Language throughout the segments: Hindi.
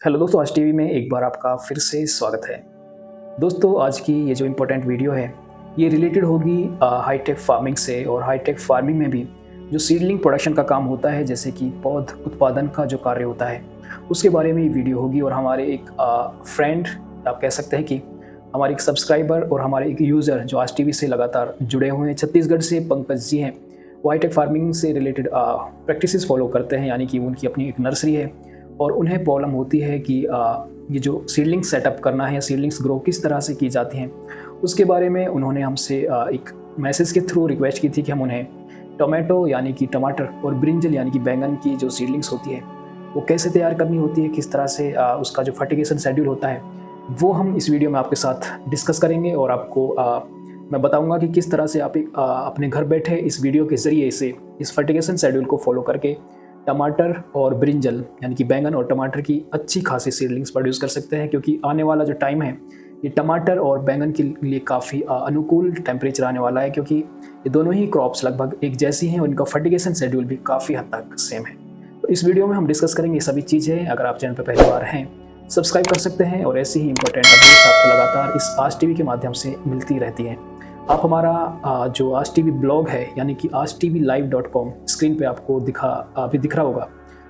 हेलो दोस्तों, आज टीवी में एक बार आपका फिर से स्वागत है। दोस्तों, आज की ये जो इम्पोर्टेंट वीडियो है ये रिलेटेड होगी हाईटेक फार्मिंग से। और हाईटेक फार्मिंग में भी जो सीडलिंग प्रोडक्शन का काम होता है, जैसे कि पौध उत्पादन का जो कार्य होता है, उसके बारे में ये वीडियो होगी। और हमारे एक फ्रेंड, आप कह सकते हैं कि हमारे एक सब्सक्राइबर और हमारे एक यूज़र जो आज टीवी से लगातार जुड़े हुए हैं, छत्तीसगढ़ से पंकज जी हैं। वो हाईटेक फार्मिंग से रिलेटेड प्रैक्टिसेस फॉलो करते हैं, यानी कि उनकी अपनी एक नर्सरी है और उन्हें प्रॉब्लम होती है कि ये जो सीडलिंग सेटअप करना है या सीडलिंग्स ग्रो किस तरह से की जाती हैं, उसके बारे में उन्होंने हमसे एक मैसेज के थ्रू रिक्वेस्ट की थी कि हम उन्हें टोमेटो यानी कि टमाटर और ब्रिंजल यानी कि बैंगन की जो सीडलिंग्स होती है वो कैसे तैयार करनी होती है, किस तरह से उसका जो फर्टिगेशन शेड्यूल होता है वो हम इस वीडियो में आपके साथ डिस्कस करेंगे। और आपको मैं बताऊंगा कि किस तरह से आप अपने घर बैठे इस वीडियो के ज़रिए से इस फर्टिगेशन शेड्यूल को फॉलो करके टमाटर और ब्रिंजल यानी कि बैंगन और टमाटर की अच्छी खासी सीडलिंग्स प्रोड्यूस कर सकते हैं। क्योंकि आने वाला जो टाइम है ये टमाटर और बैंगन के लिए काफ़ी अनुकूल टेम्परेचर आने वाला है, क्योंकि ये दोनों ही क्रॉप्स लगभग एक जैसी हैं और इनका फर्टिगेशन शेड्यूल भी काफ़ी हद तक सेम है। तो इस वीडियो में हम डिस्कस करेंगे ये सभी चीज़ें। अगर आप चैनल पर पहली बार हैं, सब्सक्राइब कर सकते हैं और ऐसी ही इंपॉर्टेंट अपडेट्स आपको लगातार इस आज टीवी के माध्यम से मिलती रहती हैं। आप हमारा जो आज टीवी ब्लॉग है यानी कि aajtvlive.com स्क्रीन पे आपको अभी दिख रहा होगा,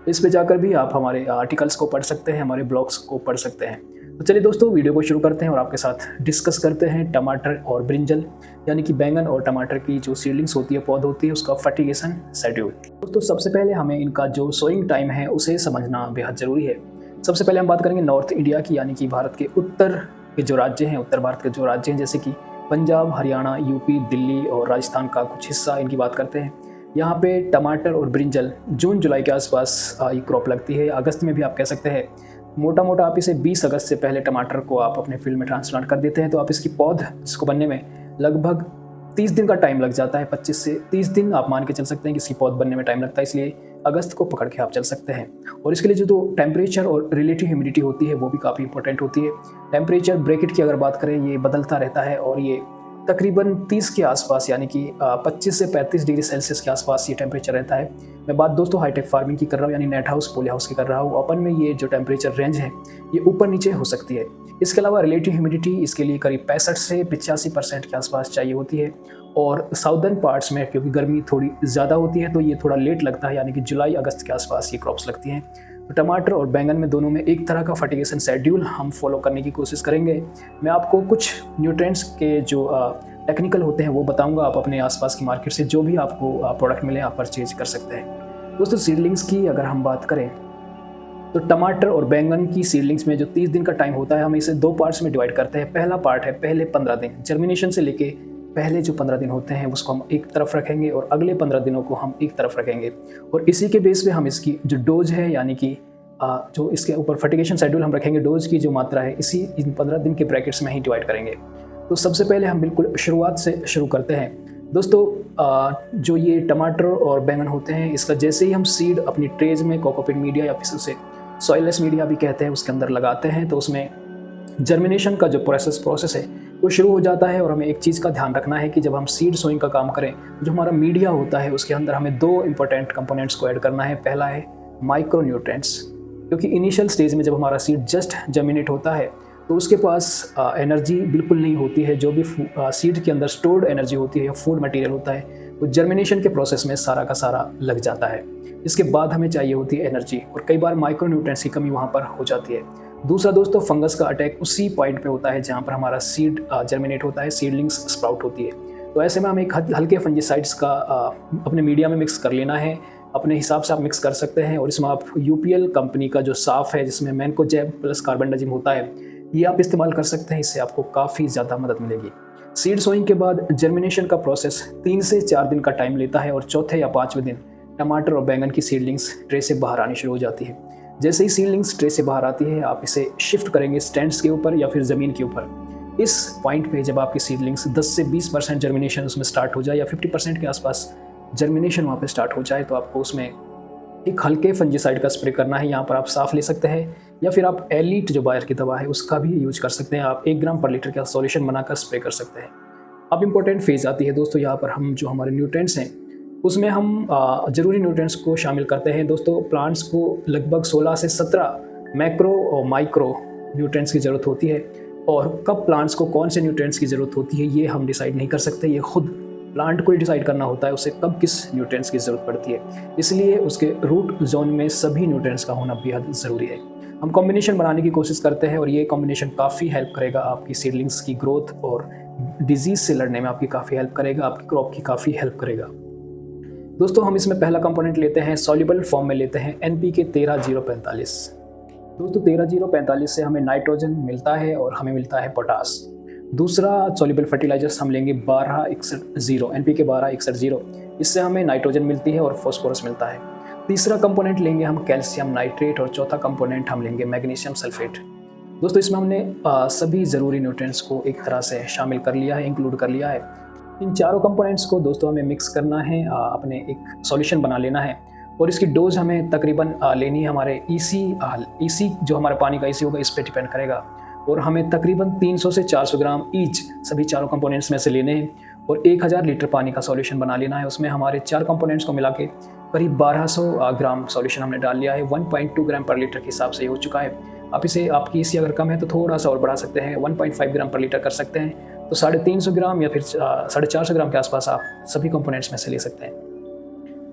इस पे जाकर भी आप हमारे आर्टिकल्स को पढ़ सकते हैं, हमारे ब्लॉग्स को पढ़ सकते हैं। तो चलिए दोस्तों, वीडियो को शुरू करते हैं और आपके साथ डिस्कस करते हैं टमाटर और ब्रिंजल यानी कि बैंगन और टमाटर की जो सीडलिंग्स होती है, पौध होती है, उसका फर्टिगेशन शेड्यूल। दोस्तों, सबसे पहले हमें इनका जो सोइंग टाइम है उसे समझना बेहद ज़रूरी है। सबसे पहले हम बात करेंगे नॉर्थ इंडिया की, यानी कि भारत के उत्तर के जो राज्य हैं, उत्तर भारत के जो राज्य हैं, जैसे कि पंजाब, हरियाणा, यूपी, दिल्ली और राजस्थान का कुछ हिस्सा, इनकी बात करते हैं। यहाँ पे टमाटर और ब्रिंजल जून जुलाई के आसपास ये क्रॉप लगती है। अगस्त में भी आप कह सकते हैं। मोटा मोटा आप इसे 20 अगस्त से पहले टमाटर को आप अपने फील्ड में ट्रांसप्लांट कर देते हैं तो आप इसकी पौध इसको बनने में लगभग 30 दिन का टाइम लग जाता है। 25 से 30 दिन आप मान के चल सकते हैं कि इसकी पौध बनने में टाइम लगता है, इसलिए अगस्त को पकड़ के आप चल सकते हैं। और इसके लिए जो टेम्परेचर और रिलेटिव ह्यूमिडिटी होती है वो भी काफ़ी इंपॉर्टेंट होती है। टेम्परेचर ब्रैकेट की अगर बात करें, ये बदलता रहता है और ये तकरीबन 30 के आसपास, यानी कि 25 से 35 डिग्री सेल्सियस के आसपास ये टेम्परेचर रहता है। मैं बात दोस्तों हाईटेक फार्मिंग की कर रहा हूँ, यानी नेट हाउस, पोली हाउस की कर रहा हूँ। ओपन में ये जो टेम्परेचर रेंज है ये ऊपर नीचे हो सकती है। इसके अलावा रिलेटिव ह्यूमिडिटी इसके लिए करीब 65 से 85% के आसपास चाहिए होती है। और साउदर्न पार्ट्स में क्योंकि गर्मी थोड़ी ज़्यादा होती है तो ये थोड़ा लेट लगता है, यानी कि जुलाई अगस्त के आसपास ये क्रॉप्स लगती हैं। तो टमाटर और बैंगन में दोनों में एक तरह का फर्टिगेशन शेड्यूल हम फॉलो करने की कोशिश करेंगे। मैं आपको कुछ न्यूट्रिएंट्स के जो टेक्निकल होते हैं वो बताऊंगा। आप अपने आसपास की मार्केट से जो भी आपको प्रोडक्ट मिले आप परचेज कर सकते हैं। दोस्तों, सीडलिंग्स की अगर हम बात करें तो टमाटर और बैंगन की सीडलिंग्स में जो 30 दिन का टाइम होता है, हम इसे 2 पार्ट्स में डिवाइड करते हैं। पहला पार्ट है पहले 15 दिन, जर्मिनेशन से लेके पहले जो 15 दिन होते हैं उसको हम एक तरफ रखेंगे और अगले 15 दिनों को हम एक तरफ रखेंगे। और इसी के बेस पे हम इसकी जो डोज है, यानी कि जो इसके ऊपर फर्टिगेशन शेड्यूल हम रखेंगे, डोज की जो मात्रा है इसी इन 15 दिन के ब्रैकेट्स में ही डिवाइड करेंगे। तो सबसे पहले हम बिल्कुल शुरुआत से शुरू करते हैं। दोस्तों, जो ये टमाटर और बैंगन होते हैं, इसका जैसे ही हम सीड अपनी ट्रेज में कोकोपीट मीडिया या फिर उसे सॉइललेस मीडिया भी कहते हैं उसके अंदर लगाते हैं तो उसमें जर्मिनेशन का जो प्रोसेस है वो शुरू हो जाता है। और हमें एक चीज़ का ध्यान रखना है कि जब हम सीड सोइंग का काम करें तो जो हमारा मीडिया होता है उसके अंदर हमें 2 इंपॉर्टेंट कंपोनेंट्स को ऐड करना है। पहला है माइक्रो न्यूट्रिएंट्स, क्योंकि इनिशियल स्टेज में जब हमारा सीड जस्ट जर्मिनेट होता है तो उसके पास एनर्जी बिल्कुल नहीं होती है। जो भी सीड के अंदर स्टोर्ड एनर्जी होती है या फूड मटेरियल होता है वो जर्मिनेशन के प्रोसेस में सारा का सारा लग जाता है। इसके बाद हमें चाहिए होती है एनर्जी, और कई बार माइक्रो न्यूट्रिएंट्स की कमी वहाँ पर हो जाती है। दूसरा दोस्तों, फंगस का अटैक उसी पॉइंट पे होता है जहाँ पर हमारा सीड जर्मिनेट होता है, सीडलिंग्स स्प्राउट होती है। तो ऐसे में हमें एक हल्के फंजीसाइड्स का अपने मीडिया में मिक्स कर लेना है। अपने हिसाब से आप मिक्स कर सकते हैं। और इसमें आप यूपीएल कंपनी का जो साफ है जिसमें मैनकोजेब प्लस कार्बेंडाजिम होता है ये आप इस्तेमाल कर सकते हैं। इससे आपको काफ़ी ज़्यादा मदद मिलेगी। सीड सोइंग के बाद जर्मिनेशन का प्रोसेस 3 से 4 दिन का टाइम लेता है और चौथे या 5वें दिन टमाटर और बैंगन की सीडलिंग्स ट्रे से बाहर आनी शुरू हो जाती है। जैसे ही सीडलिंग्स ट्रे से बाहर आती है आप इसे शिफ्ट करेंगे स्टैंड्स के ऊपर या फिर ज़मीन के ऊपर। इस पॉइंट पे जब आपकी सीडलिंग्स 10 से 20% जर्मिनेशन उसमें स्टार्ट हो जाए या 50% के आसपास जर्मिनेशन वहाँ पे स्टार्ट हो जाए तो आपको उसमें एक हल्के फंजीसाइड का स्प्रे करना है। यहाँ पर आप साफ ले सकते हैं या फिर आप एलीट जो बायर की दवा है उसका भी यूज कर सकते हैं। आप 1 ग्राम पर लीटर का सॉल्यूशन बनाकर स्प्रे कर सकते हैं। अब इंपॉर्टेंट फेज़ आती है दोस्तों, यहाँ पर हम जो हमारे न्यूट्रिएंट्स हैं उसमें हम ज़रूरी न्यूट्रिएंट्स को शामिल करते हैं। दोस्तों, प्लांट्स को लगभग 16 से 17 मैक्रो और माइक्रो न्यूट्रिएंट्स की ज़रूरत होती है, और कब प्लांट्स को कौन से न्यूट्रिएंट्स की ज़रूरत होती है ये हम डिसाइड नहीं कर सकते। ये खुद प्लांट को ही डिसाइड करना होता है उसे कब किस न्यूट्रिएंट्स की ज़रूरत पड़ती है। इसलिए उसके रूट जोन में सभी न्यूट्रिएंट्स का होना बेहद ज़रूरी है। हम कॉम्बिनेशन बनाने की कोशिश करते हैं और ये कॉम्बिनेशन काफ़ी हेल्प करेगा आपकी सीडलिंग्स की ग्रोथ और डिजीज़ से लड़ने में आपकी काफ़ी हेल्प करेगा, आपकी क्रॉप की काफ़ी हेल्प करेगा। दोस्तों हम इसमें पहला कंपोनेंट लेते हैं, सॉल्युबल फॉर्म में लेते हैं NPK 13-0-45। दोस्तों 13-0-45 से हमें नाइट्रोजन मिलता है और हमें मिलता है पोटास। दूसरा सॉल्युबल फर्टिलाइजर्स हम लेंगे 12-61-0 NPK 12-61-0, इससे हमें नाइट्रोजन मिलती है और फॉस्फोरस मिलता है। तीसरा कंपोनेंट लेंगे हम कैल्शियम नाइट्रेट, और चौथा कंपोनेंट हम लेंगे मैग्नीशियम सल्फेट। दोस्तों इसमें हमने सभी ज़रूरी न्यूट्रिएंट्स को एक तरह से शामिल कर लिया है, इंक्लूड कर लिया है। इन चारों कंपोनेंट्स को दोस्तों हमें मिक्स करना है, अपने एक सॉल्यूशन बना लेना है, और इसकी डोज हमें तकरीबन लेनी है हमारे ईसी जो हमारे पानी का ईसी होगा इस पर डिपेंड करेगा, और हमें तकरीबन 300 से 400 ग्राम ईच सभी चारों कंपोनेंट्स में से लेने हैं, और 1000 लीटर पानी का सॉल्यूशन बना लेना है। उसमें हमारे 4 कंपोनेंट्स को मिला के करीब 1200 ग्राम सॉल्यूशन हमने डाल लिया है। 1.2 ग्राम पर लीटर के हिसाब से ये हो चुका है। आप इसे, आपकी ईसी अगर कम है तो थोड़ा सा और बढ़ा सकते हैं, 1.5 ग्राम पर लीटर कर सकते हैं, तो 350 ग्राम या फिर 450 ग्राम के आसपास आप सभी कंपोनेंट्स में से ले सकते हैं।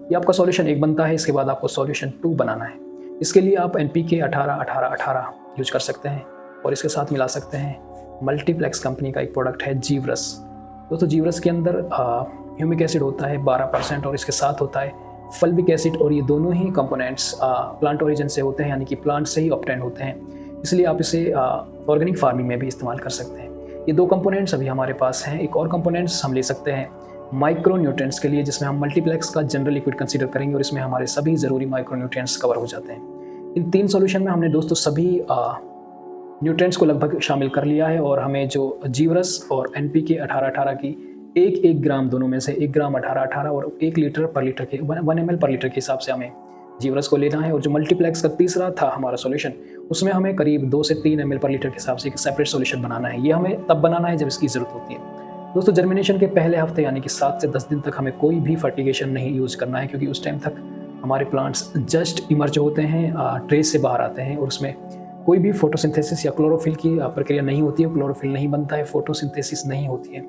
ये आपका सॉल्यूशन 1 बनता है। इसके बाद आपको सॉल्यूशन 2 बनाना है। इसके लिए आप NPK 18-18-18 यूज कर सकते हैं, और इसके साथ मिला सकते हैं मल्टीप्लेक्स कंपनी का एक प्रोडक्ट है जीवरस। दोस्तों जीवरस के अंदर ह्यूमिक एसिड होता है 12%, और इसके साथ होता है फल्विक एसिड, और ये दोनों ही कंपोनेंट्स प्लांट ओरिजिन से होते हैं, यानी कि प्लांट से ही ऑब्टेन होते हैं। इसलिए आप इसे ऑर्गेनिक फार्मिंग में भी इस्तेमाल कर सकते हैं। ये 2 कंपोनेंट्स अभी हमारे पास हैं। एक और कंपोनेंट्स हम ले सकते हैं माइक्रो न्यूट्रिएंट्स के लिए, जिसमें हम मल्टीप्लेक्स का जनरल लिक्विड कंसीडर करेंगे, और इसमें हमारे सभी ज़रूरी माइक्रो न्यूट्रिएंट्स कवर हो जाते हैं। इन 3 सॉल्यूशन में हमने दोस्तों सभी न्यूट्रिएंट्स को लगभग शामिल कर लिया है, और हमें जो जीवरस और NPK 18-18 की 1 ग्राम दोनों में से 1 ग्राम 18-18 और 1 लीटर पर लीटर के 1 ml पर लीटर के हिसाब से हमें जीवरस को लेना है। और जो मल्टीप्लेक्स का तीसरा था हमारा सॉल्यूशन, उसमें हमें करीब 2 से 3 ml पर लीटर के हिसाब से एक सेपरेट सॉल्यूशन बनाना है। ये हमें तब बनाना है जब इसकी ज़रूरत होती है। दोस्तों जर्मिनेशन के पहले हफ्ते यानी कि 7 से 10 दिन तक हमें कोई भी फर्टिगेशन नहीं यूज़ करना है, क्योंकि उस टाइम तक हमारे प्लांट्स जस्ट इमर्ज होते हैं, ट्रेस से बाहर आते हैं, और उसमें कोई भी फोटोसिंथेसिस या क्लोरोफिल की प्रक्रिया नहीं होती है। क्लोरोफिल नहीं बनता है, फोटोसिंथेसिस नहीं होती है।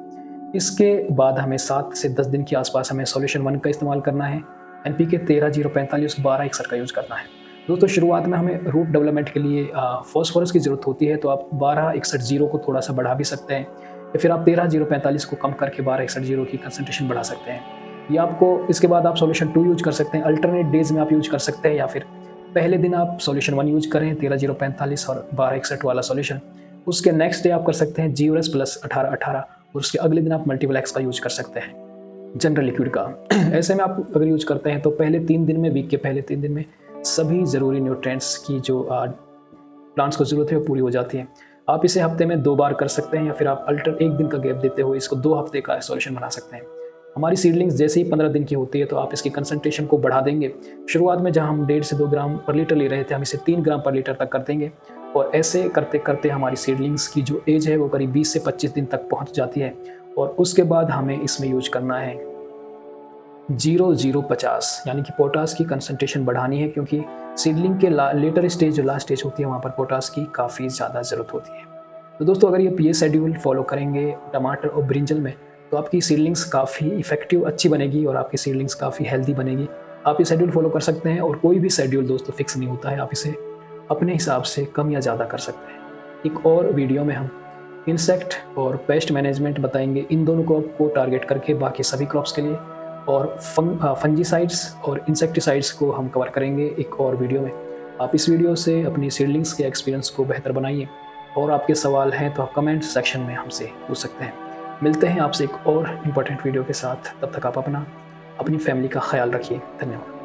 इसके बाद हमें 7 से 10 दिन के आसपास हमें सॉल्यूशन 1 का इस्तेमाल करना है। NPK 13-0-45 12-61 का यूज़ करना है। दोस्तों शुरुआत में हमें रूट डेवलपमेंट के लिए फॉस्फोरस की ज़रूरत होती है, तो आप 12-61-0 को थोड़ा सा बढ़ा भी सकते हैं, या फिर आप 13-0-45 को कम करके 12-61-0 की कंसंट्रेशन बढ़ा सकते हैं। या आपको इसके बाद आप सॉल्यूशन 2 यूज कर सकते हैं। अल्टरनेट डेज में आप यूज कर सकते हैं, या फिर पहले दिन आप सॉल्यूशन 1 यूज करें 13-0-45 और 12-61 वाला सॉल्यूशन। उसके नेक्स्ट डे आप कर सकते हैं जीवरस प्लस 18-18, और उसके अगले दिन आप मल्टीप्लेक्स का यूज कर सकते हैं, जनरल लिक्विड का। ऐसे में आप अगर यूज करते हैं तो पहले 3 दिन में, वीक के पहले 3 दिन में सभी ज़रूरी न्यूट्रिएंट्स की जो प्लांट्स को ज़रूरत है वो पूरी हो जाती है। आप इसे हफ्ते में 2 बार कर सकते हैं, या फिर आप एक दिन का गैप देते हुए इसको 2 हफ्ते का सॉल्यूशन बना सकते हैं। हमारी सीडलिंग्स जैसे ही 15 दिन की होती है तो आप इसकी कंसंट्रेशन को बढ़ा देंगे। शुरुआत में जहां हम 1.5 से 2 ग्राम पर लीटर ले रहे थे, हम इसे 3 ग्राम पर लीटर तक कर देंगे, और ऐसे करते करते हमारी सीडलिंग्स की जो एज है वो करीब 20 से 25 दिन तक पहुंच जाती है। और उसके बाद हमें इसमें यूज करना है 0-0-50, यानी कि पोटास की कंसंट्रेशन बढ़ानी है, क्योंकि सीडलिंग के लेटर स्टेज जो लास्ट स्टेज होती है वहाँ पर पोटास की काफ़ी ज़्यादा ज़रूरत होती है। तो दोस्तों अगर ये शेड्यूल फॉलो करेंगे टमाटर और ब्रिंजल में, तो आपकी सीडलिंग्स काफ़ी इफेक्टिव अच्छी बनेगी, और आपकी सीडलिंग्स काफ़ी हेल्दी बनेगी। आप ये शेड्यूल फॉलो कर सकते हैं, और कोई भी शेड्यूल दोस्तों फिक्स नहीं होता है, आप इसे अपने हिसाब से कम या ज़्यादा कर सकते हैं। एक और वीडियो में हम इंसेक्ट और पेस्ट मैनेजमेंट बताएंगे, इन दोनों क्रॉप को टारगेट करके बाकी सभी क्रॉप्स के लिए, और फंजीसाइड्स और इंसेक्टिसाइड्स को हम कवर करेंगे एक और वीडियो में। आप इस वीडियो से अपनी सीडलिंग्स के एक्सपीरियंस को बेहतर बनाइए, और आपके सवाल हैं तो आप कमेंट सेक्शन में हमसे पूछ सकते हैं। मिलते हैं आपसे एक और इम्पोर्टेंट वीडियो के साथ, तब तक आप अपनी फैमिली का ख्याल रखिए। धन्यवाद।